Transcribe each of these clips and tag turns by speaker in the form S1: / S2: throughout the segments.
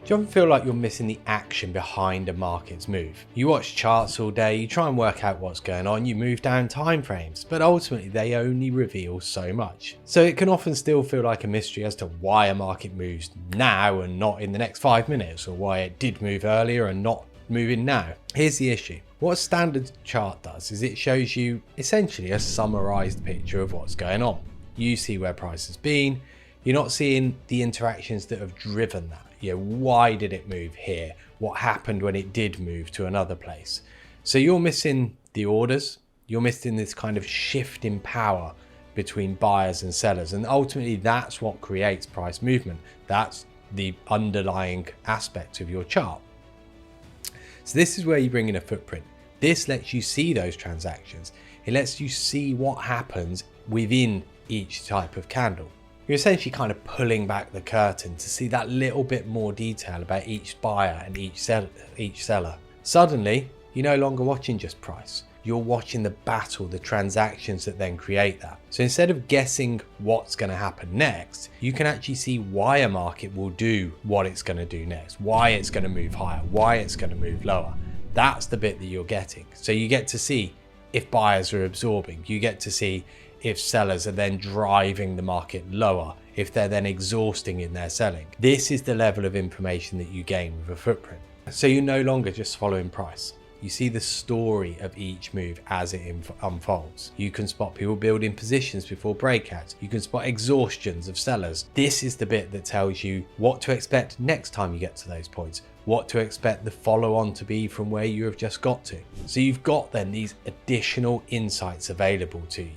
S1: Do you often feel like you're missing the action behind a market's move? You watch charts all day, you try and work out what's going on, you move down time frames, but ultimately they only reveal so much. So it can often still feel like a mystery as to why a market moves now and not in the next 5 minutes, or why it did move earlier and not moving now. Here's the issue. What a standard chart does is it shows you essentially a summarized picture of what's going on. You see where price has been, you're not seeing the interactions that have driven that. Why did it move here? What happened when it did move to another place? So you're missing the orders. You're missing this kind of shift in power between buyers and sellers. And ultimately, that's what creates price movement. That's the underlying aspect of your chart. So this is where you bring in a footprint. This lets you see those transactions. It lets you see what happens within each type of candle. You're essentially kind of pulling back the curtain to see that little bit more detail about each buyer and each seller. Suddenly, you're no longer watching just price. You're watching the battle, the transactions that then create that. So instead of guessing what's going to happen next, you can actually see why a market will do what it's going to do next, why it's going to move higher, why it's going to move lower. That's the bit that you're getting. So you get to see if buyers are absorbing. You get to see if sellers are then driving the market lower, if they're then exhausting in their selling. This is the level of information that you gain with a footprint. So you're no longer just following price. You see the story of each move as it unfolds. You can spot people building positions before breakouts. You can spot exhaustions of sellers. This is the bit that tells you what to expect next time you get to those points, what to expect the follow on to be from where you have just got to. So you've got then these additional insights available to you.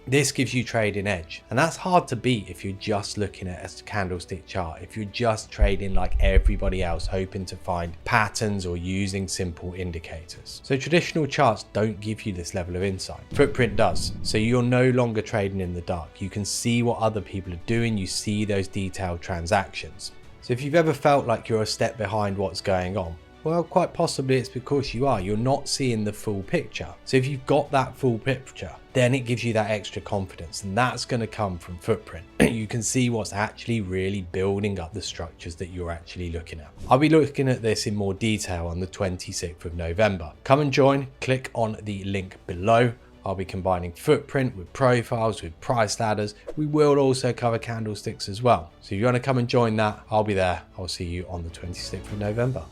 S1: This gives you trading edge, and that's hard to beat if you're just looking at a candlestick chart, if you're just trading like everybody else, hoping to find patterns or using simple indicators. So traditional charts don't give you this level of insight. Footprint does. So you're no longer trading in the dark. You can see what other people are doing. You see those detailed transactions. So if you've ever felt like you're a step behind what's going on, well, quite possibly it's because you're not seeing the full picture. So if you've got that full picture, then it gives you that extra confidence, and that's going to come from footprint. You can see what's actually really building up the structures that you're actually looking at. I'll be looking at this in more detail on the 26th of November. Come and join, click on the link below. I'll be combining footprint with profiles, with price ladders. We will also cover candlesticks as well. So if you want to come and join that, I'll be there. I'll see you on the 26th of November.